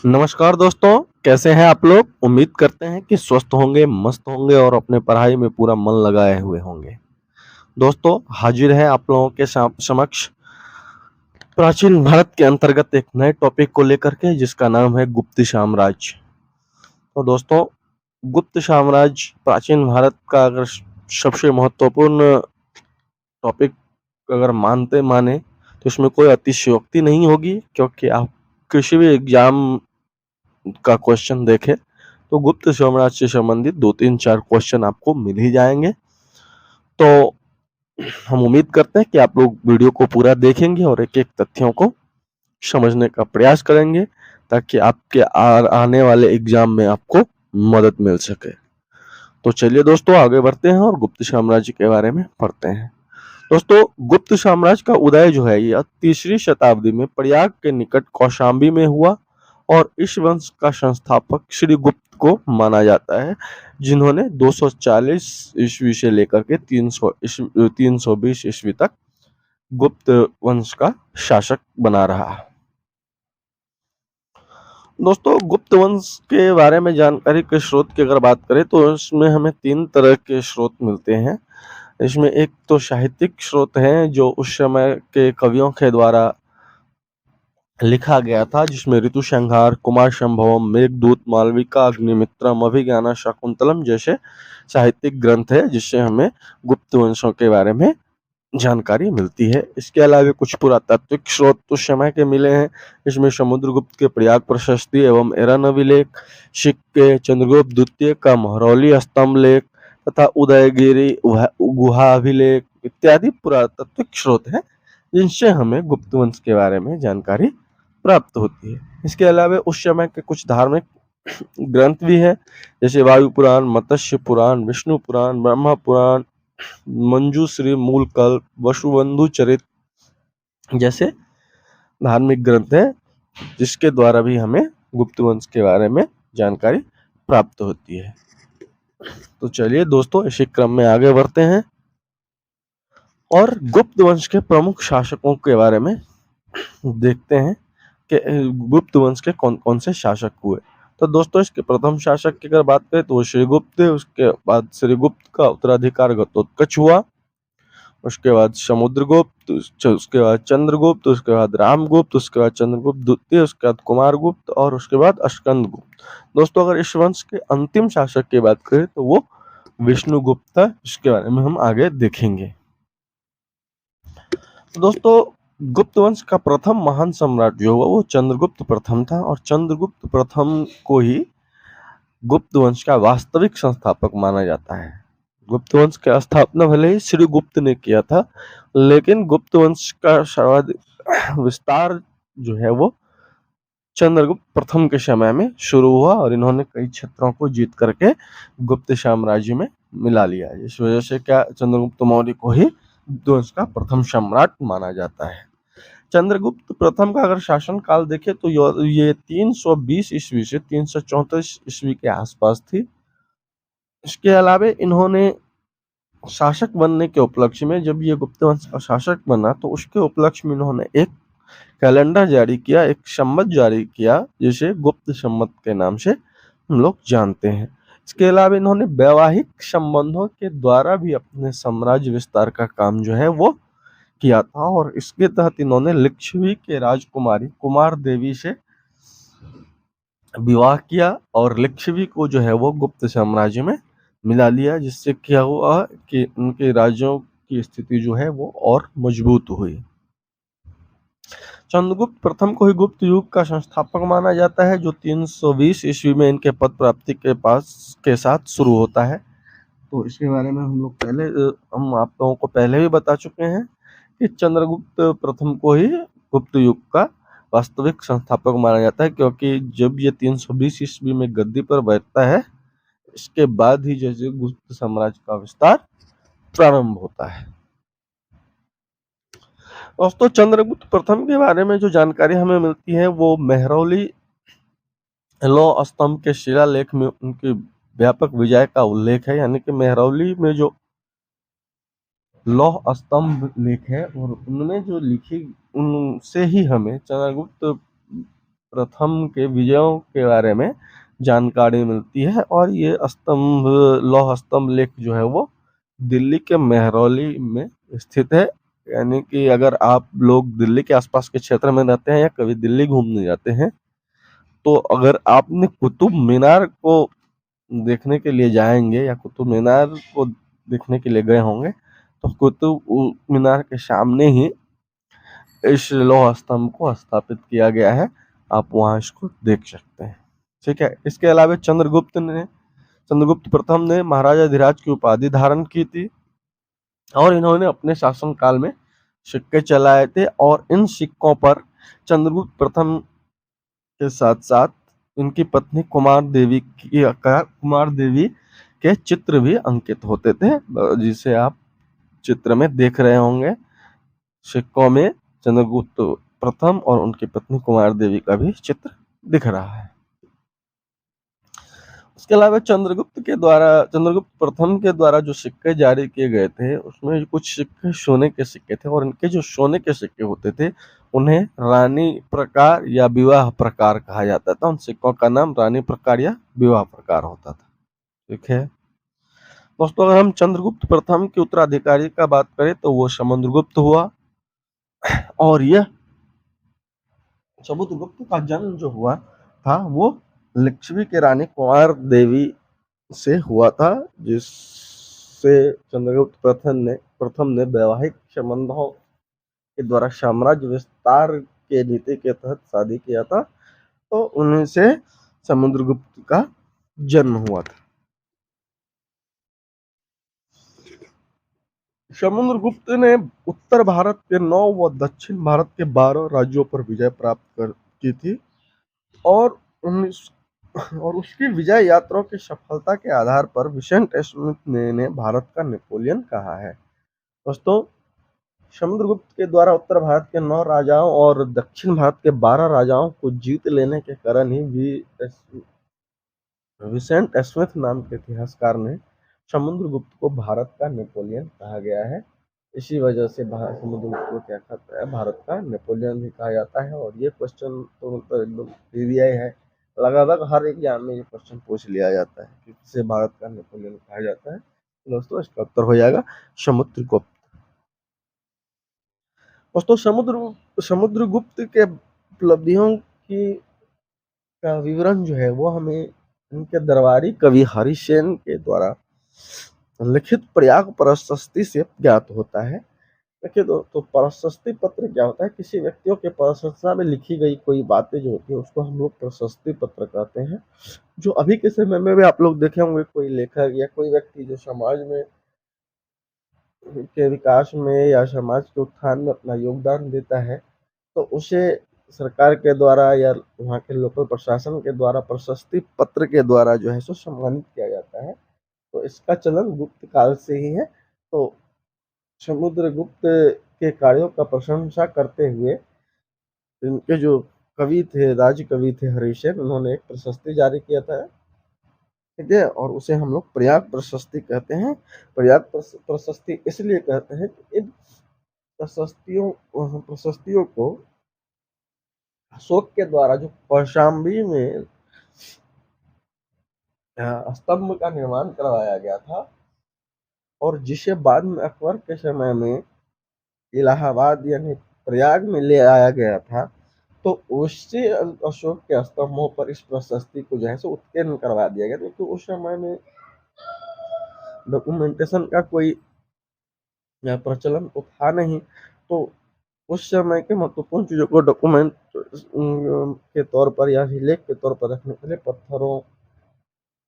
नमस्कार दोस्तों, कैसे हैं आप लोग? उम्मीद करते हैं कि स्वस्थ होंगे, मस्त होंगे और अपने पढ़ाई में पूरा मन लगाए हुए होंगे। दोस्तों, हाजिर है आप लोगों के समक्ष प्राचीन भारत के अंतर्गत एक नए टॉपिक को लेकर के जिसका नाम है गुप्त साम्राज्य। तो दोस्तों, गुप्त साम्राज्य प्राचीन भारत का अगर सबसे महत्वपूर्ण टॉपिक अगर माने तो इसमें कोई अतिशयोक्ति नहीं होगी, क्योंकि आप किसी भी एग्जाम का क्वेश्चन देखें तो गुप्त साम्राज्य से संबंधित 2-3-4 क्वेश्चन आपको मिल ही जाएंगे। तो हम उम्मीद करते हैं कि आप लोग वीडियो को पूरा देखेंगे और एक-एक तथ्यों को समझने का प्रयास करेंगे, ताकि आपके आने वाले एग्जाम में आपको मदद मिल सके। तो चलिए दोस्तों, आगे बढ़ते हैं और गुप्त साम्राज्य के बारे में पढ़ते हैं। दोस्तों, गुप्त साम्राज्य का उदय जो है यह 3री शताब्दी में प्रयाग के निकट कौशाम्बी में हुआ और इस वंश का संस्थापक श्रीगुप्त को माना जाता है, जिन्होंने 240 ईस्वी से लेकर के 320 ईस्वी तक गुप्त वंश का शासक बना रहा। दोस्तों, गुप्त वंश के बारे में जानकारी के स्रोत की अगर बात करें तो इसमें हमें 3 तरह के स्रोत मिलते हैं। इसमें एक तो साहित्यिक स्रोत हैं जो उस समय के कवियों के द्वारा लिखा गया था, जिसमें ऋतुसंहार, कुमार संभवम, मेघदूत, मालविका, अग्निमित्रम, अभिज्ञान शाकुंतलम जैसे साहित्यिक ग्रंथ है, जिससे हमें गुप्त वंशों के बारे में जानकारी मिलती है। इसके अलावा कुछ पुरातात्विक स्रोत उस समय के मिले हैं। इसमें समुद्रगुप्त के प्रयाग प्रशस्ति एवं एरन अभिलेख, सिक्के, चंद्रगुप्त द्वितीय का महरौली स्तंभ लेख तथा उदयगिरी गुहा अभिलेख इत्यादि पुरातात्विक स्रोत हैं, जिनसे हमें गुप्त वंश के बारे में जानकारी प्राप्त होती है। इसके अलावा उस समय के कुछ धार्मिक ग्रंथ भी है, जैसे वायु पुराण, मत्स्य पुराण, विष्णु पुराण, ब्रह्मा पुराण, मंजूश्री, मूलकल्प, वसुबंधु चरित जैसे धार्मिक ग्रंथ है, जिसके द्वारा भी हमें गुप्त वंश के बारे में जानकारी प्राप्त होती है। तो चलिए दोस्तों, इसी क्रम में आगे बढ़ते हैं और गुप्त वंश के प्रमुख शासकों के बारे में देखते हैं कि गुप्त वंश के कौन कौन से शासक हुए। तो दोस्तों, इसके प्रथम शासक की अगर बात करें तो वो श्रीगुप्त है। उसके बाद श्रीगुप्त का उत्तराधिकार घटोत्कच हुआ, उसके बाद समुद्रगुप्त, उसके बाद चंद्रगुप्त, उसके बाद रामगुप्त, उसके बाद चंद्रगुप्त द्वितीय, उसके बाद कुमारगुप्त और उसके बाद स्कंदगुप्त। दोस्तों, अगर इस वंश के अंतिम शासक की बात करें तो वो विष्णुगुप्त था, इसके बारे में हम आगे देखेंगे। दोस्तों, गुप्त वंश का प्रथम महान सम्राट जो हुआ वो चंद्रगुप्त प्रथम था, और चंद्रगुप्त प्रथम को ही गुप्त वंश का वास्तविक संस्थापक माना जाता है। गुप्त वंश की स्थापना भले ही श्रीगुप्त ने किया था, लेकिन गुप्त वंश का सर्वाधिक विस्तार जो है वो चंद्रगुप्त प्रथम के समय में शुरू हुआ, और इन्होंने कई क्षेत्रों को जीत करके गुप्त साम्राज्य में मिला लिया। इस वजह से क्या चंद्रगुप्त मौर्य को ही गुप्त वंश का प्रथम सम्राट माना जाता है। चंद्रगुप्त प्रथम का अगर शासन काल देखें तो ये 320 ईस्वी से 334 ईस्वी के आसपास थी। इसके अलावा इन्होंने शासक बनने के उपलक्ष्य में, जब ये गुप्त वंश का शासक बना तो उसके उपलक्ष्य में इन्होंने एक कैलेंडर जारी किया, एक संवत जारी किया, जिसे गुप्त संवत के नाम से हम लोग जानते हैं। इसके अलावा इन्होंने वैवाहिक संबंधों के द्वारा भी अपने साम्राज्य विस्तार का काम जो है वो किया था, और इसके तहत इन्होंने लिच्छवी के राजकुमारी कुमार देवी से विवाह किया और लिच्छवी को जो है वो गुप्त साम्राज्य में मिला लिया, जिससे क्या हुआ कि उनके राज्यों की स्थिति जो है वो और मजबूत हुई। चंद्रगुप्त प्रथम को ही गुप्त युग का संस्थापक माना जाता है, जो 320 ईस्वी में इनके पद प्राप्ति के साथ शुरू होता है। तो इसके बारे में हम आप लोगों को पहले भी बता चुके हैं कि चंद्रगुप्त प्रथम को ही गुप्त युग का वास्तविक संस्थापक माना जाता है, क्योंकि जब ये 320 ईस्वी में गद्दी पर बैठता है, इसके बाद ही जैसे गुप्त साम्राज्य का विस्तार प्रारंभ होता है। दोस्तों, चंद्रगुप्त प्रथम के बारे में जो जानकारी हमें मिलती है वो मेहरौली लौह स्तंभ के शिलालेख में उनकी व्यापक विजय का उल्लेख है। यानी कि मेहरौली में जो लौह स्तंभ लेख है और उनमें जो लिखी, उनसे ही हमें चंद्रगुप्त प्रथम के विजयों के बारे में जानकारी मिलती है। और ये स्तंभ, लौह स्तंभ लेख जो है वो दिल्ली के मेहरौली में स्थित है। यानी कि अगर आप लोग दिल्ली के आसपास के क्षेत्र में रहते हैं या कभी दिल्ली घूमने जाते हैं, तो अगर आपने कुतुब मीनार को देखने के लिए जाएंगे या कुतुब मीनार को देखने के लिए गए होंगे, तो कुतुब मीनार के सामने ही इस लौह स्तंभ को स्थापित किया गया है। आप वहां इसको देख सकते हैं। ठीक है। इसके अलावा चंद्रगुप्त प्रथम ने महाराजा धीराज की उपाधि धारण की थी और इन्होंने अपने शासन काल में सिक्के चलाए थे। और इन सिक्कों पर चंद्रगुप्त प्रथम के साथ साथ इनकी पत्नी कुमार देवी के चित्र भी अंकित होते थे, जिसे आप चित्र में देख रहे होंगे। सिक्कों में चंद्रगुप्त प्रथम और उनकी पत्नी कुमार देवी का भी चित्र दिख रहा है। उसके अलावा चंद्रगुप्त प्रथम के द्वारा जो सिक्के जारी किए गए थे, उसमें कुछ सिक्के सोने के सिक्के थे और इनके जो सोने के सिक्के होते थे उन्हें रानी प्रकार या विवाह प्रकार कहा जाता था। उन सिक्कों का नाम रानी प्रकार या विवाह प्रकार होता था। ठीक है दोस्तों, अगर हम चंद्रगुप्त प्रथम के उत्तराधिकारी का बात करें तो वो समुद्रगुप्त हुआ। और यह समुद्रगुप्त का जन्म जो हुआ था वो लिच्छवी की रानी कुमार देवी से हुआ था, जिससे चंद्रगुप्त प्रथम ने वैवाहिक संबंधों के द्वारा साम्राज्य विस्तार के नीति के तहत शादी किया था। तो उन्हीं से समुद्रगुप्त का जन्म हुआ था। समुद्रगुप्त ने उत्तर भारत के 9 व दक्षिण भारत के 12 राज्यों पर विजय प्राप्त की थी। और और उसकी विजय यात्राओं की सफलता के आधार पर विसेंट स्मिथ ने भारत का नेपोलियन कहा है। दोस्तों, समुद्रगुप्त के द्वारा उत्तर भारत के 9 राजाओं और दक्षिण भारत के 12 राजाओं को जीत लेने के कारण ही विसेंट स्मिथ नाम के इतिहासकार ने समुद्रगुप्त को भारत का नेपोलियन कहा गया है। इसी वजह से समुद्रगुप्त को क्या कहता है, भारत का नेपोलियन भी कहा जाता है। और ये क्वेश्चन तो मतलब एकदम ट्रिविया है, लगभग हर एग्जाम में ये क्वेश्चन पूछ लिया जाता है कि किसे भारत का नेपोलियन कहा जाता है। दोस्तों, इसका उत्तर हो जाएगा समुद्रगुप्त। दोस्तों, समुद्रगुप्त के उपलब्धियों की का विवरण जो है वो हमें इनके दरबारी कवि हरिसेन के द्वारा लिखित प्रयाग प्रशस्ति से ज्ञात होता है। देखिए तो प्रशस्ति पत्र क्या होता है, किसी व्यक्तियों के प्रशंसा में लिखी गई कोई बातें जो होती है उसको हम लोग प्रशस्ति पत्र कहते हैं। जो अभी के समय में भी आप लोग देखे होंगे, कोई लेखक या कोई व्यक्ति जो समाज में के विकास में या समाज के उत्थान में अपना योगदान देता है, तो उसे सरकार के द्वारा या वहाँ के लोकल प्रशासन के द्वारा प्रशस्ति पत्र के द्वारा जो है सो सम्मानित किया जाता है। तो इसका चलन गुप्त काल से ही है। तो समुद्रगुप्त के कार्यों का प्रशंसा करते हुए इनके जो कवि थे, राज कवि थे हरिसेन, उन्होंने एक प्रशस्ति जारी किया था। ठीक है, और उसे हम लोग प्रयाग प्रशस्ति कहते हैं। प्रयाग प्रशस्ति इसलिए कहते हैं कि इन प्रशस्तियों को अशोक के द्वारा जो कौशाम्बी में स्तंभ का निर्माण करवाया गया था और जिसे बाद में अकबर के समय में इलाहाबाद यानी प्रयाग में ले आया गया था, तो उससे अशोक के स्तंभों पर इस प्रशस्ति को जो है सो उत्कीर्ण करवा दिया गया, क्योंकि उस समय में डॉक्यूमेंटेशन का कोई प्रचलन तो था नहीं। तो उस समय के महत्वपूर्ण चीजों को डॉक्यूमेंट के तौर पर या लेख के तौर पर रखने के लिए पत्थरों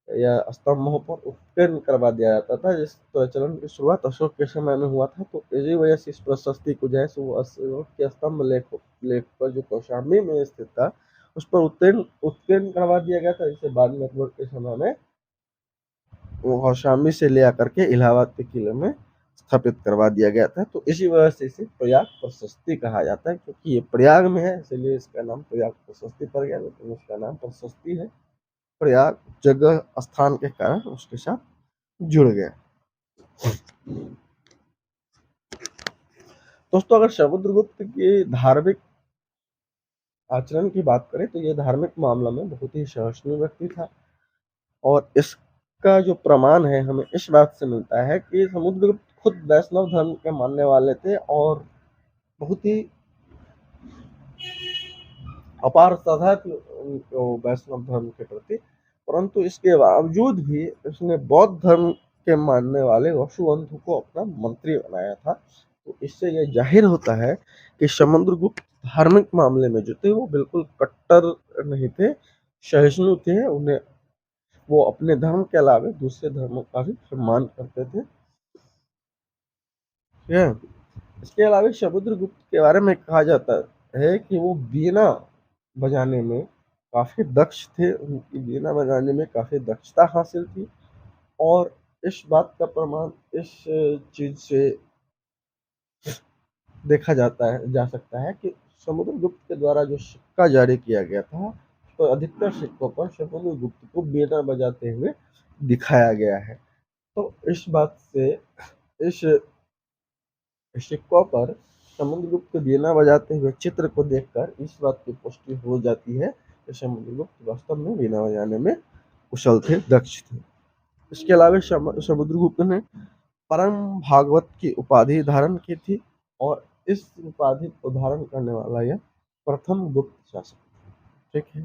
या स्तंभों पर उत्कीर्ण करवा दिया जाता था, जिस प्रचलन की शुरुआत अशोक के समय में हुआ था। तो इसी वजह से इस प्रशस्ति को जो है सो अशोक के स्तंभ लेख पर जो कौशाम्बी में स्थित था उस पर उत्कीर्ण करवा दिया गया था, जिसे बाद में अकबर के समय में वो कौशाम्बी से ले आकर के इलाहाबाद के किले में स्थापित करवा दिया गया था। तो इसी वजह से इसे प्रयाग प्रशस्ति कहा जाता है, क्योंकि ये प्रयाग में है इसलिए इसका नाम प्रयाग प्रशस्ति पड़ गया, लेकिन इसका नाम प्रशस्ति है। प्रयाग जगह स्थान के कारण उसके साथ जुड़ गया। दोस्तों, अगर समुद्रगुप्त की धार्मिक आचरण की बात करें तो ये धार्मिक मामला में बहुत ही सहिष्णु व्यक्ति था, और इसका जो प्रमाण है हमें इस बात से मिलता है कि समुद्रगुप्त खुद वैष्णव धर्म के मानने वाले थे और बहुत ही अपार श्रद्धा थी उनको वैष्णव धर्म के प्रति। परंतु इसके बावजूद भी उसने बौद्ध धर्म के मानने वाले वसुबंधु को अपना मंत्री बनाया था। तो इससे यह जाहिर होता है कि समुद्रगुप्त धार्मिक मामले में जो थे वो बिल्कुल कट्टर नहीं थे, सहिष्णु थे। उन्हें वो अपने धर्म के अलावा दूसरे धर्मों का भी सम्मान करते थे। ठीक है। इसके अलावा समुद्रगुप्त के बारे में कहा जाता है कि वो बीना बजाने में काफी दक्ष थे, उनकी बीना बजाने में काफी दक्षता हासिल थी। और इस बात का प्रमाण इस चीज से देखा जा सकता है कि समुद्रगुप्त के द्वारा जो सिक्का जारी किया गया था, तो अधिकतर सिक्कों पर समुद्रगुप्त को बीना बजाते हुए दिखाया गया है। तो इस बात से इस सिक्कों पर समुद्रगुप्त बीना बजाते हुए चित्र को देखकर इस बात की पुष्टि हो जाती है कि समुद्रगुप्त वास्तव में बीना बजाने में कुशल थे, दक्ष थे। इसके अलावा समुद्रगुप्त ने परम भागवत की उपाधि धारण की थी, और इस उपाधि को धारण करने वाला यह प्रथम गुप्त शासक था। ठीक है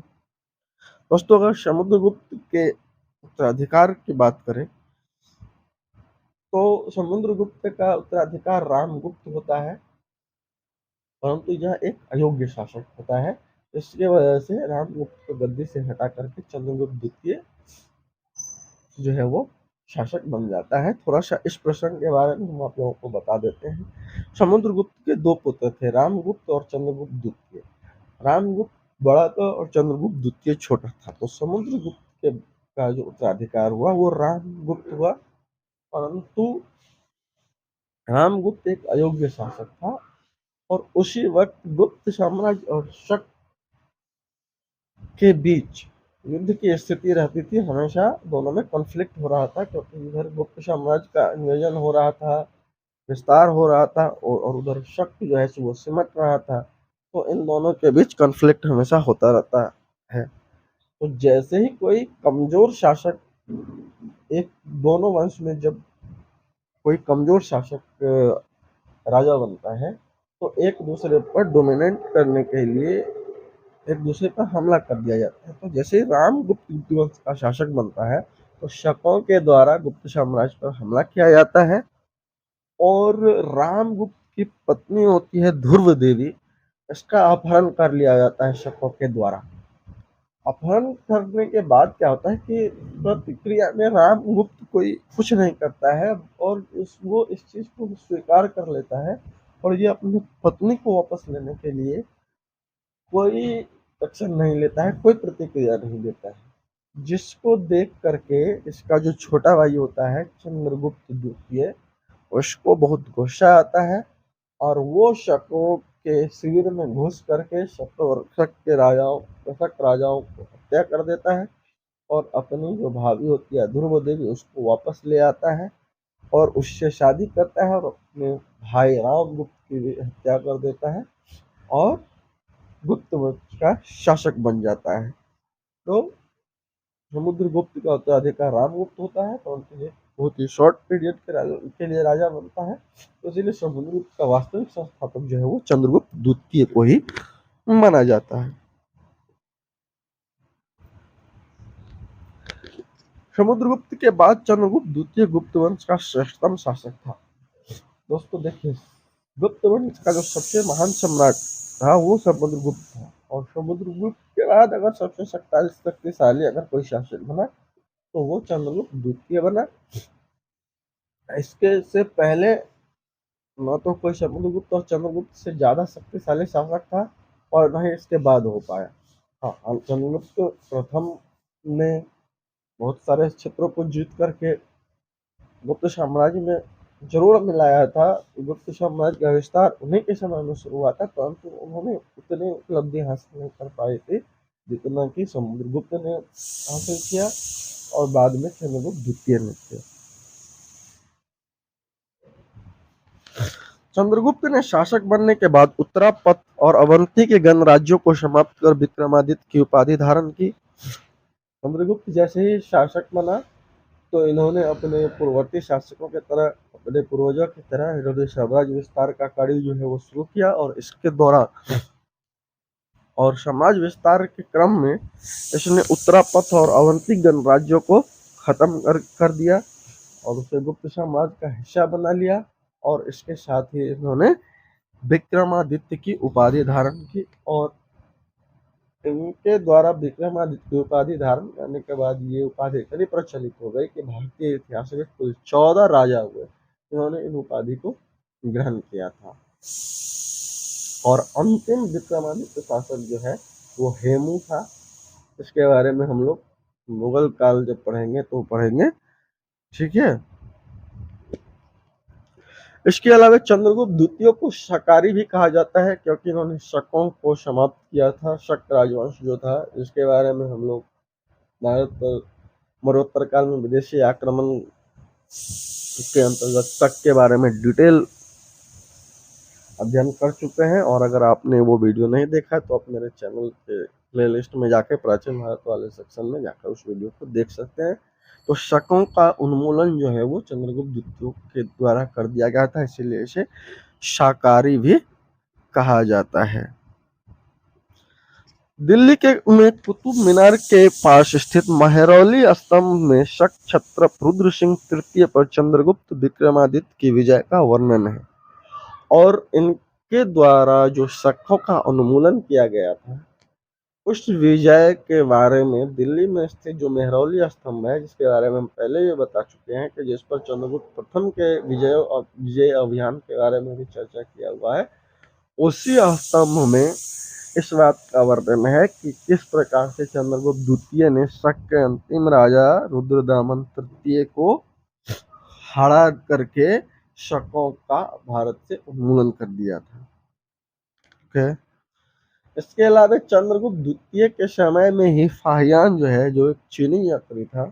दोस्तों, अगर समुद्रगुप्त के उत्तराधिकार की बात करें तो समुद्रगुप्त का उत्तराधिकार रामगुप्त होता है, परंतु यह एक अयोग्य शासक होता है। इसके वजह से रामगुप्त को गद्दी से हटा करके चंद्रगुप्त द्वितीय जो है वो शासक बन जाता है। थोड़ा सा इस प्रसंग के बारे में हम आप लोगों को बता देते हैं। समुद्रगुप्त के दो पुत्र थे, रामगुप्त और चंद्रगुप्त द्वितीय। रामगुप्त बड़ा था और चंद्रगुप्त द्वितीय छोटा था। तो समुद्रगुप्त के का जो उत्तराधिकार हुआ वो रामगुप्त हुआ, परंतु रामगुप्त एक अयोग्य शासक था। और उसी वक्त गुप्त साम्राज्य और शक के बीच युद्ध की स्थिति रहती थी। हमेशा दोनों में कॉन्फ्लिक्ट हो रहा था, क्योंकि इधर गुप्त साम्राज्य का इन्वेजन हो रहा था, विस्तार हो रहा था, और उधर शक जो है वो सिमट रहा था। तो इन दोनों के बीच कॉन्फ्लिक्ट हमेशा होता रहता है। तो जैसे ही कोई कमजोर शासक, एक दोनों वंश में जब कोई कमजोर शासक राजा बनता है, तो एक दूसरे पर डोमिनेट करने के लिए एक दूसरे पर हमला कर दिया जाता है। तो जैसे ही रामगुप्त गुप्त वंश का शासक बनता है, तो शकों के द्वारा गुप्त साम्राज्य पर हमला किया जाता है। और रामगुप्त की पत्नी होती है ध्रुव देवी, इसका अपहरण कर लिया जाता है शकों के द्वारा। अपहरण करने के बाद क्या होता है कि प्रतिक्रिया में रामगुप्त कोई कुछ नहीं करता है, और वो इस चीज को स्वीकार कर लेता है, और ये अपनी पत्नी को वापस लेने के लिए कोई एक्शन नहीं लेता है, कोई प्रतिक्रिया नहीं देता है। जिसको देख करके इसका जो छोटा भाई होता है चंद्रगुप्त द्वितीय, उसको बहुत गुस्सा आता है, और वो शकों के शिविर में घुस करके शक राजाओं को हत्या कर देता है, और अपनी जो भाभी होती है ध्रुव देवी उसको वापस ले आता है, और उससे शादी करता है, और अपने भाई रामगुप्त की भी हत्या कर देता है, और गुप्त वंश का शासक बन जाता है। तो समुद्रगुप्त का उत्तराधिकार रामगुप्त होता है, तो उनके लिए बहुत ही शॉर्ट पीरियड के लिए राजा बनता है। तो इसीलिए समुद्रगुप्त का वास्तविक संस्थापक जो है वो चंद्रगुप्त द्वितीय को ही माना जाता है। समुद्रगुप्त के बाद चंद्रगुप्त द्वितीय गुप्त वंश का श्रेष्ठतम शासक था। दोस्तों देखिए, गुप्त वंश का जो सबसे महान सम्राट था वो समुद्रगुप्त था, और समुद्रगुप्त के बाद अगर सबसे शक्तिशाली अगर कोई शासक बना तो वो चंद्रगुप्त द्वितीय बना। इसके से पहले न तो कोई समुद्रगुप्त और चंद्रगुप्त से ज्यादा शक्तिशाली शासक था, और न ही इसके बाद हो पाया। हाँ, चंद्रगुप्त प्रथम ने बहुत सारे क्षेत्रों को जीत करके गुप्त साम्राज्य में जरूर मिलाया था। गुप्त साम्राज्य का विस्तार उन्हीं के समय में शुरू हुआ था, परंतु उन्होंने उतनी उपलब्धि हासिल नहीं कर पाए थे जितना कि समुद्रगुप्त ने हासिल किया, और बाद में चंद्रगुप्त द्वितीय ने किया। चंद्रगुप्त ने शासक बनने के बाद उत्तरापथ और अवंती के गणराज्यों को समाप्त कर विक्रमादित्य की उपाधि धारण की। चंद्रगुप्त जैसे ही शासक बना तो इन्होंने अपने पूर्ववर्ती शासकों की तरह, अपने पूर्वजों की तरह इन्होंने साम्राज्य विस्तार का कार्य जो है वो शुरू किया, और इसके दौरान और समाज विस्तार के क्रम में इसने उत्तरापथ और अवंती गणराज्यों को खत्म कर दिया और उसे गुप्त साम्राज्य का हिस्सा बना लिया, और इसके साथ ही इन्होंने विक्रमादित्य की उपाधि धारण की। और इनके द्वारा विक्रमादित्य की उपाधि धारण करने के बाद ये उपाधि इतनी प्रचलित हो गई कि भारतीय इतिहास में कुल 14 राजा हुए जिन्होंने इन उपाधि को ग्रहण किया था। और अंतिम विक्रमादित्य शासक जो है वो हेमू था। इसके बारे में हम लोग मुगल काल जब पढ़ेंगे तो पढ़ेंगे, ठीक है। इसके अलावा चंद्रगुप्त द्वितीय को शकारी भी कहा जाता है क्योंकि इन्होंने शकों को समाप्त किया था। शक राजवंश जो था, इसके बारे में हम लोग भारत पर मरणोत्तर काल में विदेशी आक्रमण के अंतर्गत शक के बारे में डिटेल अध्ययन कर चुके हैं, और अगर आपने वो वीडियो नहीं देखा है तो आप मेरे चैनल के प्लेलिस्ट में जाके प्राचीन भारत वाले सेक्शन में जाकर उस वीडियो को देख सकते हैं। तो शकों का उन्मूलन जो है वो चंद्रगुप्त द्वितीय के द्वारा कर दिया गया था, इसीलिए इसे शाकारी भी कहा जाता है। दिल्ली के में कुतुब मीनार के पास स्थित महरौली स्तंभ में शक क्षत्रप रुद्र सिंह तृतीय पर चंद्रगुप्त विक्रमादित्य की विजय का वर्णन है, और इनके द्वारा जो शकों का उन्मूलन किया गया था उस विजय के बारे में दिल्ली में स्थित जो महरौली स्तंभ है, जिसके बारे में हम पहले भी बता चुके हैं कि जिस पर चंद्रगुप्त प्रथम के विजय अभियान के बारे में भी चर्चा किया हुआ है, उसी स्तंभ में इस बात का वर्णन है कि किस प्रकार से चंद्रगुप्त द्वितीय ने शक के अंतिम राजा रुद्रदामन तृतीय को हरा करके शकों का भारत से उन्मूलन कर दिया था। okay? इसके अलावा चंद्रगुप्त द्वितीय के समय में ही फाहियान जो है, जो एक चीनी यात्री था,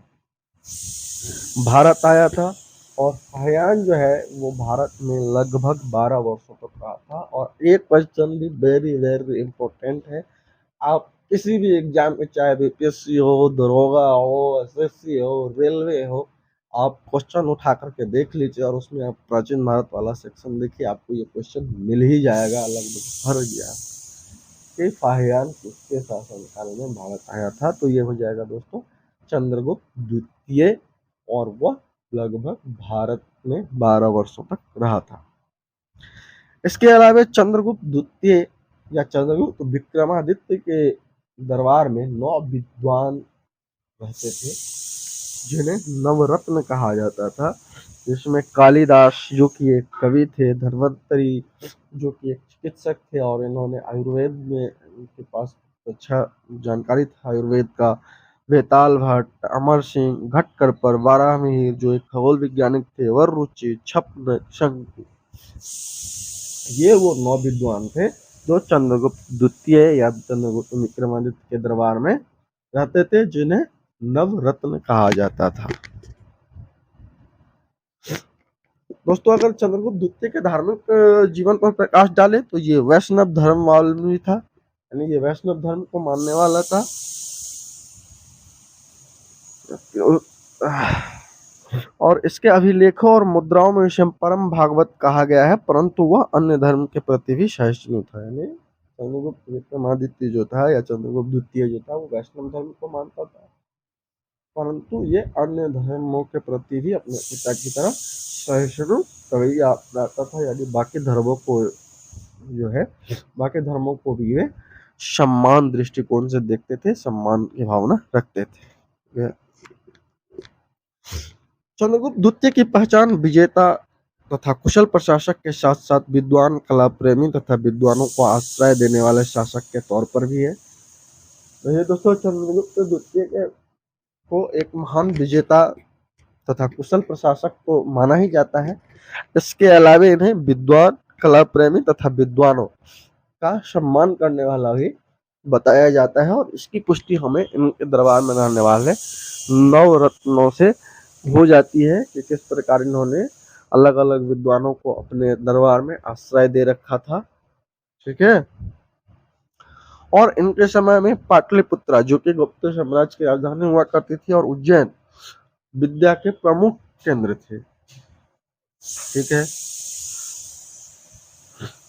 भारत आया था, और फाहियान जो है वो भारत में लगभग 12 वर्षों तक रहा था। और एक क्वेश्चन भी वेरी वेरी इंपॉर्टेंट है, आप किसी भी एग्जाम में, चाहे बीपीएससी हो, दरोगा हो, एसएससी हो, रेलवे हो, आप क्वेश्चन उठा करके देख लीजिए और उसमें आप प्राचीन भारत वाला सेक्शन देखिए, आपको ये क्वेश्चन मिल ही जाएगा लगभग हर गया कि फाहियान किसके शासनकाल में भारत आया था। तो ये हो जाएगा दोस्तों चंद्रगुप्त द्वितीय, और वह लगभग भारत में 12 वर्षों तक रहा था। इसके अलावा चंद्रगुप्त द्वितीय या चंद्रगुप्त विक्रमादित्य के दरबार में 9 विद्वान रहते थे जिन्हें नवरत्न कहा जाता था, जिसमें कालिदास जो कि एक कवि थे, धन्वंतरी जो कि एक चिकित्सक थे और इन्होंने आयुर्वेद में, इनके पास अच्छा जानकारी था आयुर्वेद का, वेताल भट्ट, अमर सिंह, घटकरपर, वाराहमिहिर जो एक खगोल वैज्ञानिक थे, वररुचि, छप्न, शंकु, ये वो 9 विद्वान थे जो चंद्रगुप्त द्वितीय या चंद्रगुप्त विक्रमादित्य के दरबार में रहते थे, जिन्हें नवरत्न कहा जाता था। दोस्तों अगर चंद्रगुप्त द्वितीय के धार्मिक जीवन पर प्रकाश डाले तो ये वैष्णव धर्मावलंबी था, यानी ये वैष्णव धर्म को मानने वाला था। और इसके अभिलेखों और मुद्राओं में इसे परम भागवत कहा गया है, परंतु वह अन्य धर्म के प्रति भी सहिष्णु था। यानी चंद्रगुप्त विक्रमादित्य जो था या चंद्रगुप्त द्वितीय जो था वो वैष्णव धर्म को मानता था, परंतु ये अन्य धर्मों के प्रति भी अपने पिता की तरह सहिष्णु रवैया अपनाता था। यानी बाकी धर्मों को जो है, बाकी धर्मों को भी वे सम्मान दृष्टिकोण से देखते थे, सम्मान की भावना रखते थे। चंद्रगुप्त द्वितीय की पहचान विजेता तथा कुशल प्रशासक के साथ साथ विद्वान, कला प्रेमी तथा विद्वानों को आश्रय देने वाले शासक के तौर पर भी है। तो ये दोस्तों चंद्रगुप्त द्वितीय को एक महान विजेता तथा कुशल प्रशासक को माना ही जाता है। इसके अलावा इन्हें विद्वान, कला प्रेमी तथा विद्वानों का सम्मान करने वाला भी बताया जाता है, और इसकी पुष्टि हमें इनके दरबार में रहने वाले 9 रत्नों से हो जाती है कि किस प्रकार इन्होंने अलग अलग विद्वानों को अपने दरबार में आश्रय दे रखा था। ठीक है। और इनके समय में पाटलिपुत्रा, जो कि गुप्त साम्राज्य की राजधानी हुआ करती थी, और उज्जैन विद्या के प्रमुख केंद्र थे। ठीक है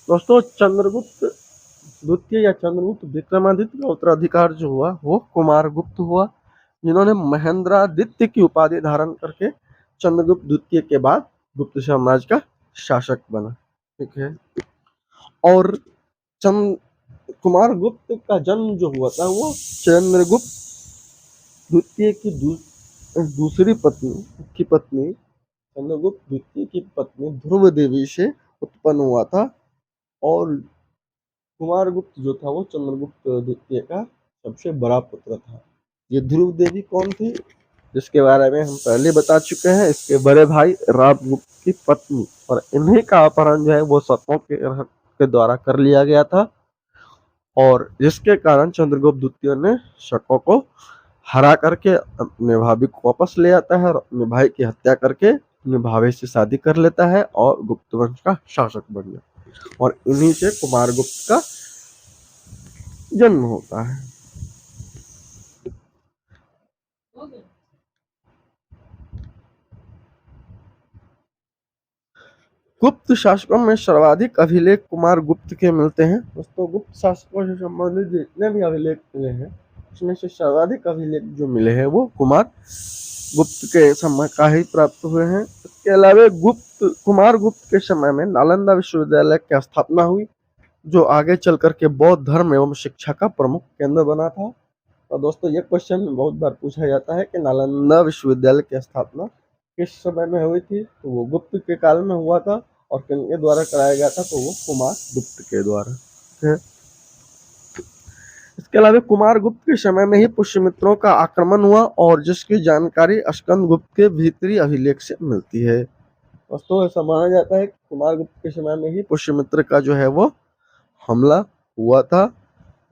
दोस्तों, चंद्रगुप्त द्वितीय या चंद्रगुप्त विक्रमादित्य का उत्तराधिकार जो हुआ वो कुमारगुप्त हुआ, जिन्होंने महेंद्रादित्य की उपाधि धारण करके चंद्रगुप्त द्वितीय के बाद गुप्त साम्राज्य का शासक बना। ठीक है। और कुमारगुप्त का जन्म जो हुआ था वो चंद्रगुप्त द्वितीय की दूसरी पत्नी चंद्रगुप्त द्वितीय की पत्नी ध्रुव देवी से उत्पन्न हुआ था। और कुमारगुप्त जो था वो चंद्रगुप्त द्वितीय का सबसे बड़ा पुत्र था। ये ध्रुव देवी कौन थी, जिसके बारे में हम पहले बता चुके हैं। इसके बड़े भाई रामगुप्त की पत्नी, और इन्हीं का अपहरण जो है वो शकों के द्वारा कर लिया गया था, और जिसके कारण चंद्रगुप्त द्वितीय ने शकों को हरा करके अपने भाभी को वापस ले आता है, और अपने भाई की हत्या करके अपने भाभी से शादी कर लेता है और गुप्त वंश का शासक बन गया। और इन्हीं से कुमारगुप्त का जन्म होता है। गुप्त शासकों में सर्वाधिक अभिलेख कुमारगुप्त के मिलते हैं। दोस्तों, गुप्त शासकों से संबंधित जितने भी अभिलेख मिले हैं उसमें से सर्वाधिक अभिलेख जो मिले हैं वो कुमारगुप्त के समय का ही प्राप्त हुए हैं। इसके अलावा कुमारगुप्त के समय में नालंदा विश्वविद्यालय की स्थापना हुई, जो आगे चल करके बौद्ध धर्म एवं शिक्षा का प्रमुख केंद्र बना था। और दोस्तों, ये क्वेश्चन बहुत बार पूछा जाता है कि नालंदा विश्वविद्यालय की स्थापना किस समय में हुई थी, तो वो गुप्त के काल में हुआ था। और किनके द्वारा कराया गया था, तो वो कुमारगुप्त के द्वारा है। इसके अलावा कुमारगुप्त के समय में ही पुष्यमित्रों का आक्रमण हुआ, और जिसकी जानकारी स्कंदगुप्त के भीतरी अभिलेख से मिलती है। दोस्तों, ऐसा माना जाता है कि कुमारगुप्त के समय में ही पुष्यमित्र का जो है वो हमला हुआ था,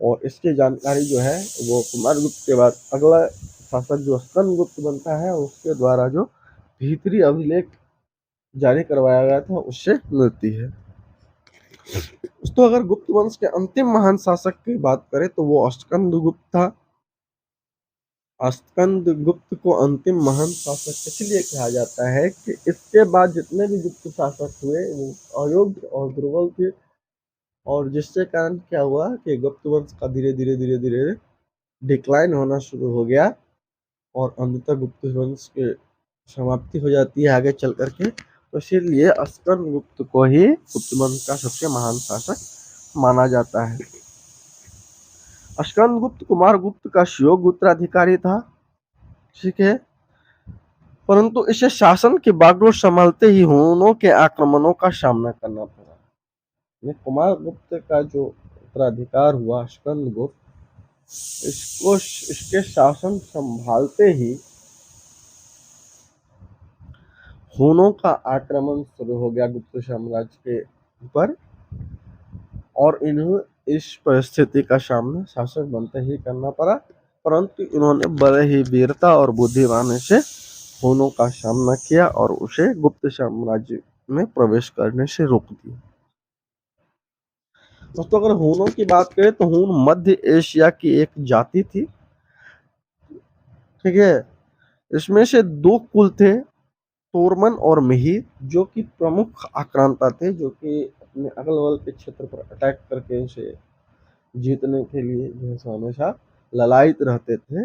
और इसकी जानकारी जो है वो कुमारगुप्त के बाद अगला शासक जो स्कंदगुप्त बनता है उसके द्वारा जो भीतरी अभिलेख जारी करवाया गया था उससे मिलती है। तो अगर गुप्त वंश के अंतिम महान शासक की बात करें तो वो स्कंदगुप्त था। स्कंदगुप्त को अंतिम महान शासक इसलिए कहा जाता है कि इसके बाद जितने भी गुप्त शासक हुए वो अयोग्य और दुर्बल थे, और जिसके कारण क्या हुआ कि गुप्त वंश का धीरे धीरे डिक्लाइन होना शुरू हो गया, और अंततः गुप्त वंश की समाप्ति हो जाती है आगे चल करके। तो इसीलिए स्कंदगुप्त को ही गुप्त वंश का सबसे महान शासक माना जाता है। स्कंदगुप्त कुमारगुप्त का योग्य उत्तराधिकारी था। ठीक है। परंतु इसे शासन की बागडोर संभालते ही हुनों के आक्रमणों का सामना करना पड़ा। कुमारगुप्त का जो उत्तराधिकार हुआ स्कंदगुप्त, इसके शासन संभालते ही हुनों का आक्रमण शुरू हो गया गुप्त साम्राज्य के ऊपर, और इन्हें इस परिस्थिति का सामना शासक बनते ही करना पड़ा। परंतु इन्होंने बड़े ही वीरता और बुद्धिमानी से हुनों का सामना किया और उसे गुप्त साम्राज्य में प्रवेश करने से रोक दिया। दोस्तों, अगर हुनों की बात करें तो हुन मध्य एशिया की एक जाति थी। ठीक है। इसमें से दो कुल थे, तोरमन और मिहिर, जो कि प्रमुख आक्रांता थे, जो कि अपने अगल बगल के क्षेत्र पर अटैक करके उसे जीतने के लिए जो है हमेशा ललायित रहते थे।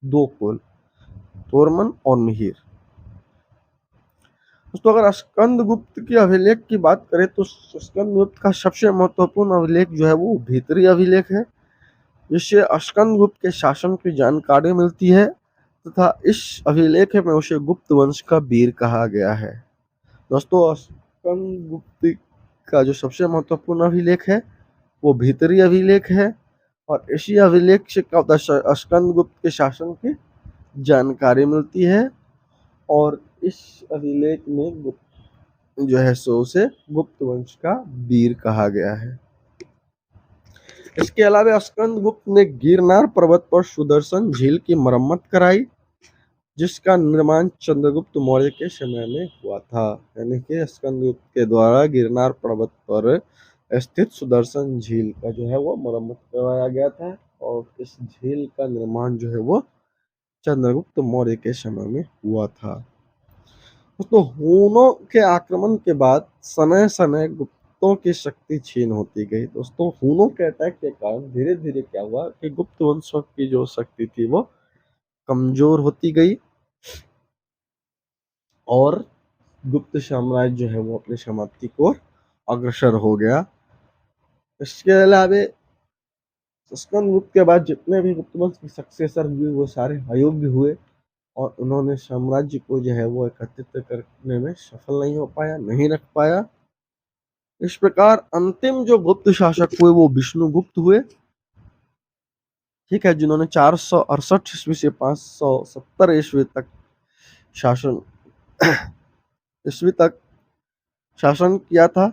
दो कुल, तोरमन और मिहिर। दोस्तों, अगर स्कंदगुप्त की अभिलेख की बात करें तो स्कंदगुप्त का सबसे महत्वपूर्ण अभिलेख जो है वो भीतरी अभिलेख है, जिससे स्कंदगुप्त के शासन की जानकारी मिलती है, तथा इस अभिलेख में उसे गुप्त वंश का वीर कहा गया है। दोस्तों, स्कंदगुप्त का जो सबसे महत्वपूर्ण अभिलेख है वो भीतरी अभिलेख है, और इसी अभिलेख से स्कंदगुप्त के शासन की जानकारी मिलती है, और इस अभिलेख में जो है सो उसे गुप्त वंश का वीर कहा गया है। इसके अलावा स्कंदगुप्त ने गिरनार पर्वत पर सुदर्शन झील की मरम्मत कराई, जिसका निर्माण चंद्रगुप्त मौर्य के समय में हुआ था। यानी कि स्कंदगुप्त के द्वारा गिरनार पर्वत पर स्थित सुदर्शन झील का जो है वो मरम्मत करवाया गया था, और इस झील का निर्माण जो है वो चंद्रगुप्त मौर्य के समय में हुआ था। दोस्तों, हूनों के आक्रमण के बाद समय समय गुप्तों की शक्ति क्षीण होती गई। दोस्तों, हूनों के अटैक के कारण धीरे धीरे क्या हुआ कि गुप्त वंशों की जो शक्ति थी वो कमजोर होती गई, और गुप्त साम्राज्य जो है वो अपनी समाप्ति को अग्रसर हो गया। इसके अलावा स्कंदगुप्त के बाद जितने भी गुप्त वंश के सक्सेसर हुए वो सारे अयोग्य हुए, और उन्होंने साम्राज्य को जो है वो एकत्रित करने में सफल नहीं हो पाया, नहीं रख पाया। इस प्रकार अंतिम जो गुप्त शासक हुए वो विष्णुगुप्त हुए, ठीक है, जिन्होंने 468 ईस्वी से 570 ईस्वी तक शासन ईस्वी तक शासन किया था।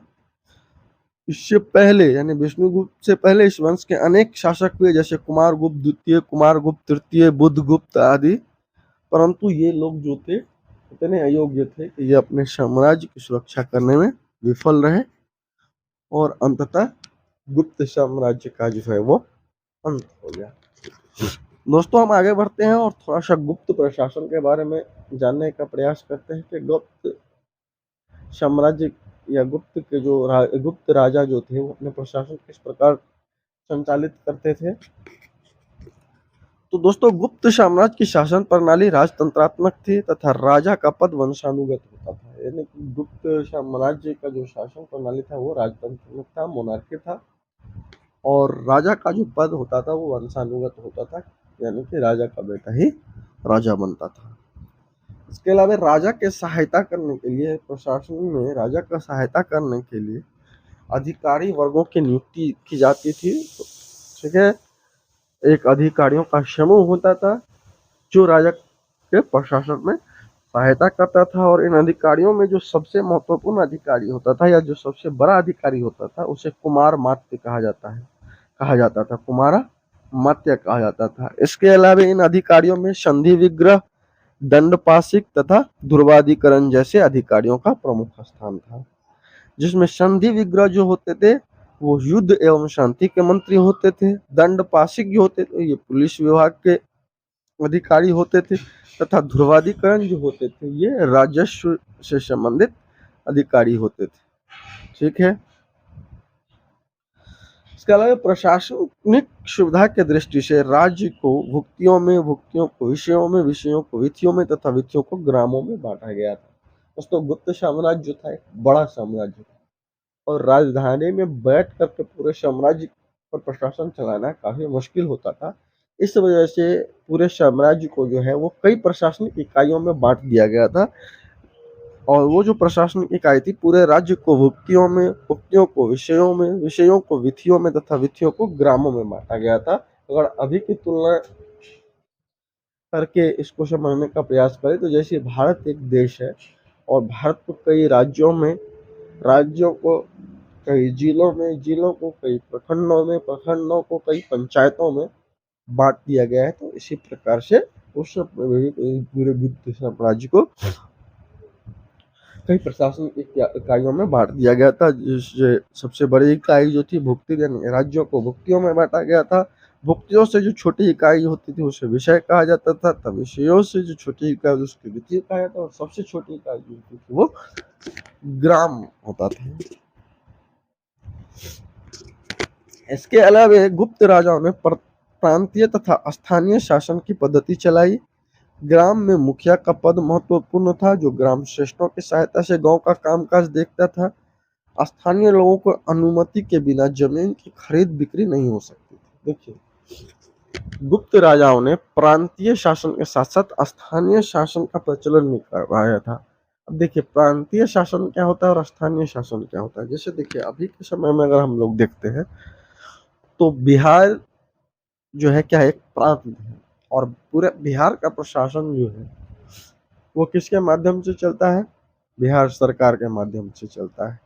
इससे पहले यानी विष्णुगुप्त से पहले इस वंश के अनेक शासक हुए, जैसे कुमारगुप्त द्वितीय, कुमारगुप्त तृतीय, बुद्धगुप्त आदि। परंतु ये लोग जो थे इतने अयोग्य थे कि ये अपने साम्राज्य की सुरक्षा करने में विफल रहे, और अंततः गुप्त साम्राज्य का जो है वो अंत हो गया। दोस्तों, हम आगे बढ़ते हैं और थोड़ा सा गुप्त प्रशासन के बारे में जानने का प्रयास करते हैं कि गुप्त साम्राज्य या गुप्त राजा जो थे वो अपने प्रशासन किस प्रकार संचालित करते थे। तो दोस्तों, गुप्त साम्राज्य की शासन प्रणाली राजतंत्रात्मक थी तथा राजा का पद वंशानुगत होता था। यानी कि गुप्त साम्राज्य का जो शासन प्रणाली था वो राजतंत्र था, मोनार्की था, और राजा का जो पद होता था वो वंशानुगत होता था, यानी कि राजा का बेटा ही राजा बनता था। इसके अलावा राजा के सहायता करने के लिए प्रशासन में राजा का सहायता करने के लिए अधिकारी वर्गों की नियुक्ति की जाती थी। ठीक है, एक अधिकारियों का समूह होता था जो राजा के प्रशासन में सहायता करता था, और इन अधिकारियों में जो सबसे महत्वपूर्ण अधिकारी होता था या जो सबसे बड़ा अधिकारी होता था उसे कुमार मात्य कहा जाता था, कुमारा मात्य कहा जाता था। इसके अलावा इन अधिकारियों में संधि विग्रह, दंडपाशिक तथा ध्रुवाधिकरण जैसे अधिकारियों का प्रमुख स्थान था, जिसमें संधि विग्रह जो होते थे वो युद्ध एवं शांति के मंत्री होते थे, दंडपाशिक जो होते थे ये पुलिस विभाग के अधिकारी होते थे, तथा ध्रुवाधिकरण जो होते थे ये राजस्व से संबंधित अधिकारी होते थे। ठीक है, इसके अलावा प्रशासनिक सुविधा के दृष्टि से राज्य को भुक्तियों को विषयों में, विषयों को विधियों में तथा विधियों को ग्रामों में बांटा गया था। दोस्तों, गुप्त साम्राज्य जो था एक बड़ा साम्राज्य था, और राजधानी में बैठ करके पूरे साम्राज्य पर प्रशासन चलाना काफी मुश्किल होता था। इस वजह से पूरे साम्राज्य को जो है वो कई प्रशासनिक इकाइयों में बांट दिया गया था, और वो जो प्रशासनिक इकाई थी पूरे राज्य को भुक्तियों में, भुक्तियों को विषयों में, विषयों को विधियों में तथा विधियों को ग्रामों में बांटा गया था। अगर अभी की तुलना करके इसको समझने का प्रयास करें तो जैसे भारत एक देश है, और भारत को कई राज्यों को कई जिलों को कई प्रखंडों को कई पंचायतों में बांट दिया गया है। तो इसी प्रकार से उस पूरे गुप्त साम्राज्य को कई प्रशासनिक इकाइयों में बांट दिया गया था, जिससे सबसे बड़ी इकाई जो थी भुक्ति देने राज्यों को भुक्तियों में बांटा गया था। भुक्तियों से जो छोटी इकाई होती थी उसे विषय कहा जाता था, तब विषयों से जो छोटी इकाई उसके विधि कहा जाता था, और सबसे छोटी इकाई जो होती थी वो ग्राम होता था। इसके अलावा गुप्त राजाओं ने प्रांतीय तथा स्थानीय शासन की पद्धति चलाई। ग्राम में मुखिया का पद महत्वपूर्ण था, जो ग्राम श्रेष्ठों की सहायता से गांव का कामकाज देखता था। स्थानीय लोगों को अनुमति के बिना जमीन की खरीद बिक्री नहीं हो सकती थी। देखिए, गुप्त राजाओं ने प्रांतीय शासन के साथ साथ स्थानीय शासन का प्रचलन भी करवाया था। अब देखिए, प्रांतीय शासन क्या होता है और स्थानीय शासन क्या होता है। जैसे देखिए, अभी के समय में अगर हम लोग देखते हैं तो बिहार जो है क्या है, एक प्रांत है, और पूरे बिहार का प्रशासन जो है वो किसके माध्यम से चलता है, बिहार सरकार के माध्यम से चलता है।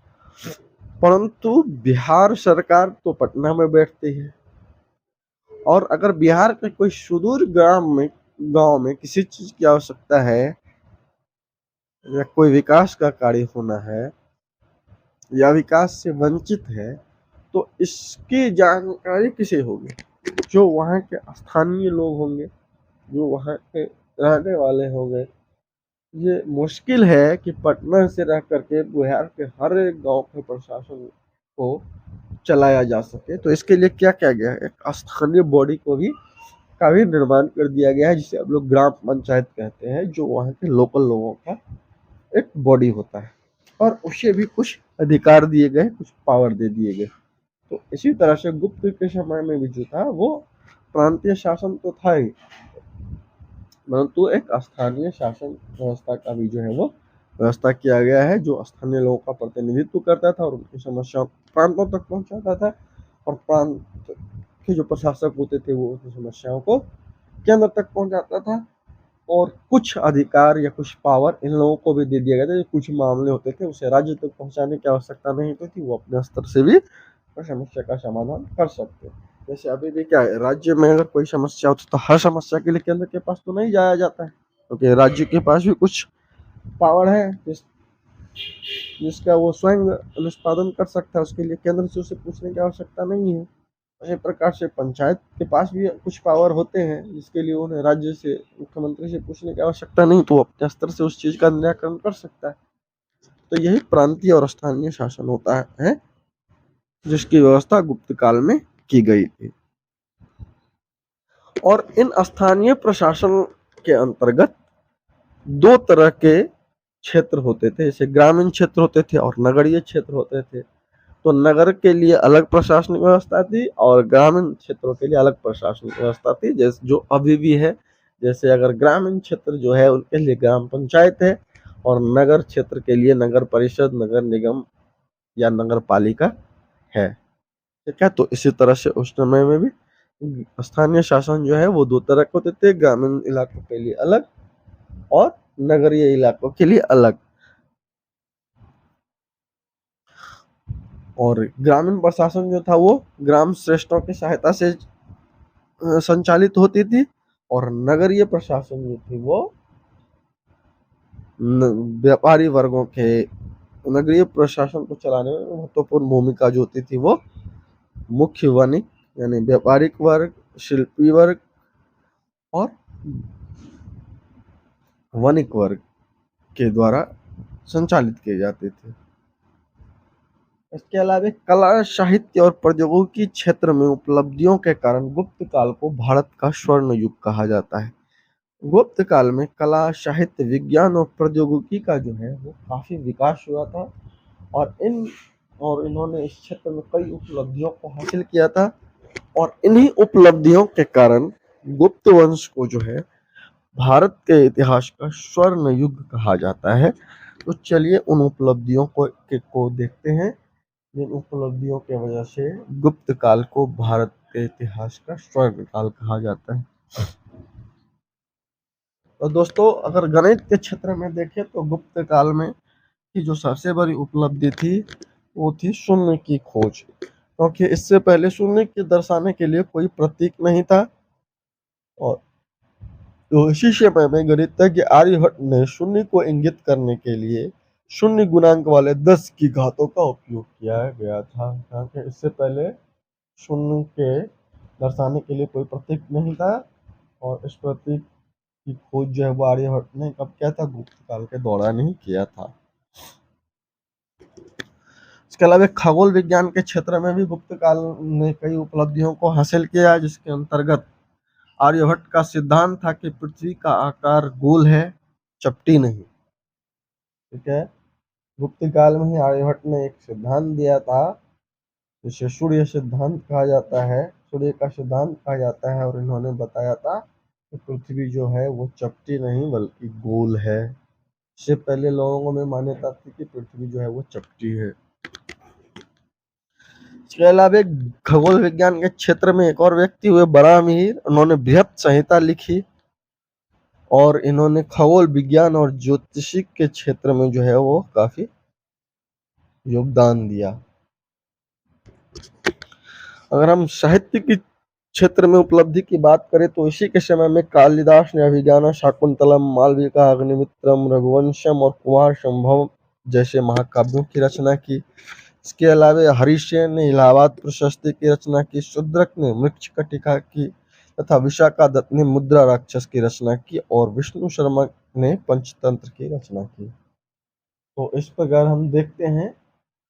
परंतु बिहार सरकार तो पटना में बैठती है, और अगर बिहार के कोई सुदूर ग्राम में गांव में किसी चीज की आवश्यकता है या कोई विकास का कार्य होना है या विकास से वंचित है, तो इसकी जानकारी किसे होगी? जो वहाँ के स्थानीय लोग होंगे, जो वहाँ के रहने वाले होंगे। ये मुश्किल है कि पटना से रह करके बिहार के हर एक गांव के प्रशासन को चलाया जा सके। तो इसके लिए क्या किया गया है, एक स्थानीय बॉडी को भी का भी निर्माण कर दिया गया है, जिसे हम लोग ग्राम पंचायत कहते हैं, जो वहाँ के लोकल लोगों का एक बॉडी होता है और उसे भी कुछ अधिकार दिए गए, कुछ पावर दे दिए गए। तो इसी तरह से गुप्त के समय में भी जो था वो प्रांतीय शासन तो था ही, परंतु एक स्थानीय शासन व्यवस्था का भी जो है वो व्यवस्था किया गया है, जो स्थानीय लोगों का प्रतिनिधित्व करता था और उनकी समस्याओं प्रांतों तक पहुंचाता था, और प्रांत के जो प्रशासक होते थे वो उनकी समस्याओं को केंद्र तक पहुंचाता था। और कुछ अधिकार या कुछ पावर इन लोगों को भी दे दिया गया था। जो कुछ मामले होते थे उसे राज्य तक पहुंचाने की आवश्यकता नहीं होती थी, वो अपने स्तर से भी समस्या का समाधान कर सकते। जैसे अभी भी क्या है, राज्य में अगर कोई समस्या होती तो हर समस्या के लिए केंद्र के पास तो नहीं जाया जाता है, क्योंकि तो राज्य के पास भी कुछ पावर है जिसका वो स्वयं निष्पादन कर सकता है। उसके लिए केंद्र से उसे पूछने की आवश्यकता नहीं है। इसी प्रकार से पंचायत के पास भी कुछ पावर होते हैं, जिसके लिए उन्हें राज्य से, मुख्यमंत्री से पूछने की आवश्यकता नहीं, तो वो अपने स्तर से उस चीज का निराकरण कर सकता है। तो यही प्रांतीय और स्थानीय शासन होता है, जिसकी व्यवस्था गुप्त काल में की गई थी। और इन स्थानीय प्रशासन के अंतर्गत दो तरह के क्षेत्र होते थे, जैसे ग्रामीण क्षेत्र होते थे और नगरीय क्षेत्र होते थे। तो नगर के लिए अलग प्रशासनिक व्यवस्था थी और ग्रामीण क्षेत्रों के लिए अलग प्रशासनिक व्यवस्था थी, जैसे जो अभी भी है। जैसे अगर ग्रामीण क्षेत्र जो है उनके लिए ग्राम पंचायत है, और नगर क्षेत्र के लिए नगर परिषद, नगर निगम या नगर पालिका है। ठीक है, तो इसी तरह से उस समय में भी स्थानीय शासन जो है वो दो तरह के होते थे, ग्रामीण इलाकों के लिए अलग और नगरीय इलाकों के लिए अलग। और ग्रामीण प्रशासन जो था वो ग्राम श्रेष्ठों की सहायता से संचालित होती थी, और नगरीय प्रशासन जो थी वो व्यापारी वर्गों के, नगरीय प्रशासन को चलाने में महत्वपूर्ण भूमिका जो होती थी वो मुख्य वणिक यानी व्यापारिक वर्ग, शिल्पी वर्ग और वणिक वर्ग के द्वारा संचालित किए जाते थे। इसके अलावा कला, साहित्य और प्रौद्योगिकी क्षेत्र में उपलब्धियों के कारण गुप्त काल को भारत का स्वर्ण युग कहा जाता है। गुप्त काल में कला, साहित्य, विज्ञान और प्रौद्योगिकी का जो है वो काफी विकास हुआ था, और इन्होंने इस क्षेत्र में कई उपलब्धियों को हासिल किया था। और इन्हीं उपलब्धियों के कारण गुप्त वंश को जो है भारत के इतिहास का स्वर्ण युग कहा जाता है। तो चलिए उन उपलब्धियों को देखते हैं, जिन उपलब्धियों के वजह से गुप्त काल को भारत के इतिहास का स्वर्ण काल कहा जाता है। तो दोस्तों, अगर गणित के क्षेत्र में देखें तो गुप्त काल में की जो सबसे बड़ी उपलब्धि थी वो थी शून्य की खोज, क्योंकि इससे पहले शून्य के दर्शाने के लिए कोई प्रतीक नहीं था। और तो इसी समय में गणितज्ञ आर्यभट्ट ने शून्य को इंगित करने के लिए शून्य गुणांक वाले 10 की घातों का उपयोग किया गया था, क्योंकि इससे पहले शून्य के दर्शाने के लिए कोई प्रतीक नहीं था। और इस प्रतीक की खोज जो है वो आर्यभट्ट ने कब किया था, गुप्त काल के दौरान ही किया था। इसके अलावा खगोल विज्ञान के क्षेत्र में भी गुप्त काल ने कई उपलब्धियों को हासिल किया, जिसके अंतर्गत आर्यभट्ट का सिद्धांत था कि पृथ्वी का आकार गोल है, चपटी नहीं। ठीक है, गुप्त काल में ही आर्यभट्ट ने एक सिद्धांत दिया था, जिसे सूर्य सिद्धांत कहा जाता है, सूर्य का सिद्धांत कहा जाता है। और इन्होंने बताया था कि पृथ्वी जो है वो चपटी नहीं बल्कि गोल है। इससे पहले लोगों में मान्यता थी कि पृथ्वी जो है वो चपटी है। इसके अलावा खगोल विज्ञान के क्षेत्र में एक और व्यक्ति हुए बराहमीर, उन्होंने बृहत संहिता लिखी, और इन्होंने खगोल विज्ञान और ज्योतिषी के क्षेत्र में जो है वो काफी योगदान दिया। अगर हम साहित्य की क्षेत्र में उपलब्धि की बात करें तो इसी के समय में कालिदास ने अभिज्ञान शाकुंतलम, मालविका, अग्निमित्रम, रघुवंशम और कुमार संभव जैसे महाकाव्यों की रचना की। इसके अलावा हरिसेन ने इलाहाबाद प्रशस्ति की रचना की, शूद्रक ने मृच्छकटिका की तथा विशाखा दत्त ने मुद्रा राक्षस की रचना की और विष्णु शर्मा ने पंचतंत्र की रचना की। तो इस प्रकार हम देखते हैं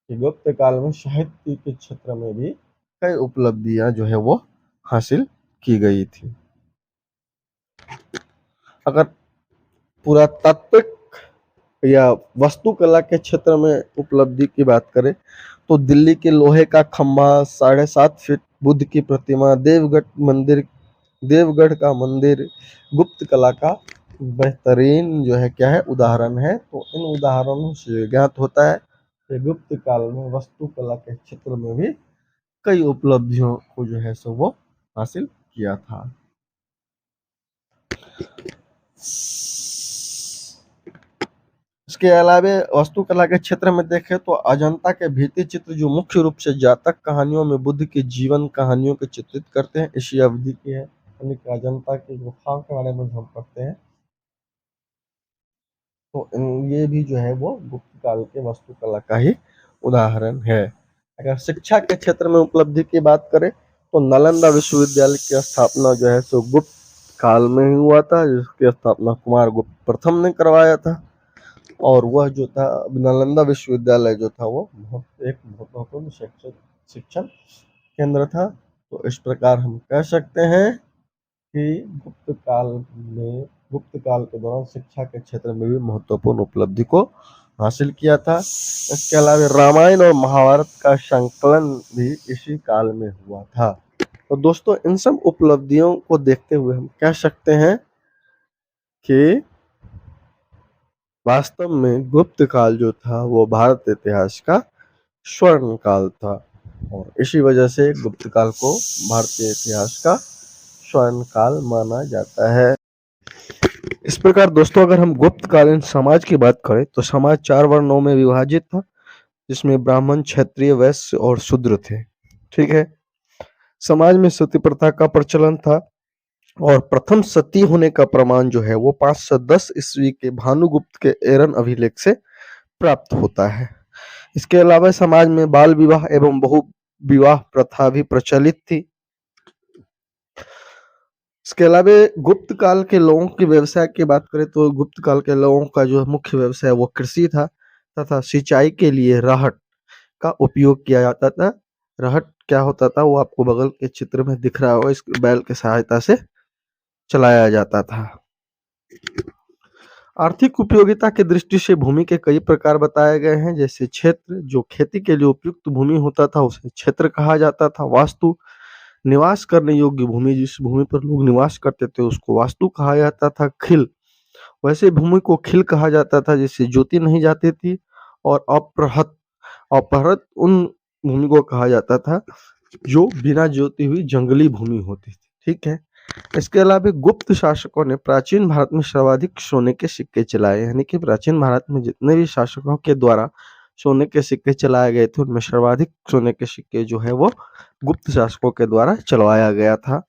कि गुप्त काल में साहित्य के क्षेत्र में भी कई उपलब्धियां जो है वो हासिल की गई थी। अगर पुरातात्विक या वास्तुकला के क्षेत्र में उपलब्धि की बात करें तो दिल्ली के लोहे का खंभा, 7.5 फीट बुद्ध की प्रतिमा, देवगढ़ का मंदिर गुप्त कला का बेहतरीन जो है क्या है उदाहरण है। तो इन उदाहरणों से ज्ञात होता है कि गुप्त काल में वास्तुकला के क्षेत्र में भी कई उपलब्धियों को जो है सो वो हासिल किया था। इसके अलावा वास्तुकला के क्षेत्र में देखें तो अजंता के भित्ति चित्र जो मुख्य रूप से जातक कहानियों में बुद्ध की जीवन कहानियों को चित्रित करते हैं, इसी अवधि की है। अजंता की गुफाओं के बारे में हम पढ़ते हैं तो ये भी जो है वो गुप्त काल के वास्तुकला का ही उदाहरण है। अगर शिक्षा के क्षेत्र में उपलब्धि की बात करें तो नालंदा विश्वविद्यालय की स्थापना जो है सो गुप्त काल में ही हुआ था, जिसकी स्थापना कुमार गुप्त प्रथम ने करवाया था। और वह जो था नालंदा विश्वविद्यालय जो था वो एक महत्वपूर्ण शिक्षण केंद्र था। तो इस प्रकार हम कह सकते हैं कि गुप्त काल के दौरान शिक्षा के क्षेत्र में भी महत्वपूर्ण उपलब्धि को हासिल किया था। इसके अलावा रामायण और महाभारत का संकलन भी इसी काल में हुआ था। तो दोस्तों इन सब उपलब्धियों को देखते हुए हम कह सकते हैं कि वास्तव में गुप्त काल जो था वो भारत इतिहास का स्वर्ण काल था और इसी वजह से गुप्त काल को भारतीय इतिहास का स्वर्ण काल माना जाता है। इस प्रकार दोस्तों अगर हम गुप्त कालीन समाज की बात करें तो समाज 4 वर्णों में विभाजित था, जिसमें ब्राह्मण, क्षत्रिय, वैश्य और शूद्र थे। ठीक है। समाज में सती प्रथा का प्रचलन था और प्रथम सती होने का प्रमाण जो है वो 510 ईस्वी के भानुगुप्त के एरन अभिलेख से प्राप्त होता है। इसके अलावा समाज में बाल विवाह एवं बहु विवाह प्रथा भी प्रचलित थी। इसके अलावा गुप्त काल के लोगों के व्यवसाय की बात करें तो गुप्त काल के लोगों का जो मुख्य व्यवसाय वो कृषि था तथा सिंचाई के लिए रहट का उपयोग किया जाता था। रहट क्या होता था वो आपको बगल के चित्र में दिख रहा होगा, इस बैल की सहायता से चलाया जाता था। आर्थिक उपयोगिता की दृष्टि से भूमि के कई प्रकार बताए गए हैं, जैसे क्षेत्र जो खेती के लिए उपयुक्त भूमि होता था उसे क्षेत्र कहा जाता था। वास्तु निवास करने योग्य भूमि, जिस भूमि पर लोग निवास करते थे उसको वास्तु कहा जाता था। खिल वैसे भूमि को खिल कहा जाता था जिससे जोती नहीं जाती थी। और अपहृत अपहृत उन भूमि को कहा जाता था जो बिना जोती हुई जंगली भूमि होती थी। ठीक है। इसके अलावा गुप्त शासकों ने प्राचीन भारत में सर्वाधिक सोने के सिक्के चलाए, यानी कि प्राचीन भारत में जितने भी शासकों के द्वारा सोने के सिक्के चलाए गए थे उनमें सर्वाधिक सोने के सिक्के जो है वो गुप्त शासकों के द्वारा चलवाया गया था।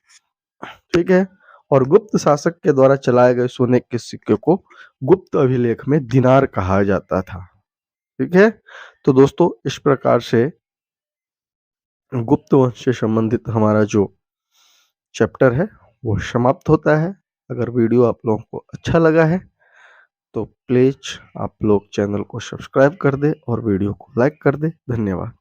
ठीक है। और गुप्त शासक के द्वारा चलाए गए सोने के सिक्के को गुप्त अभिलेख में दिनार कहा जाता था। ठीक है। तो दोस्तों इस प्रकार से गुप्त वंश से संबंधित हमारा जो चैप्टर है वो समाप्त होता है। अगर वीडियो आप लोगों को अच्छा लगा है तो प्लीज आप लोग चैनल को सब्सक्राइब कर दे और वीडियो को लाइक कर दे। धन्यवाद।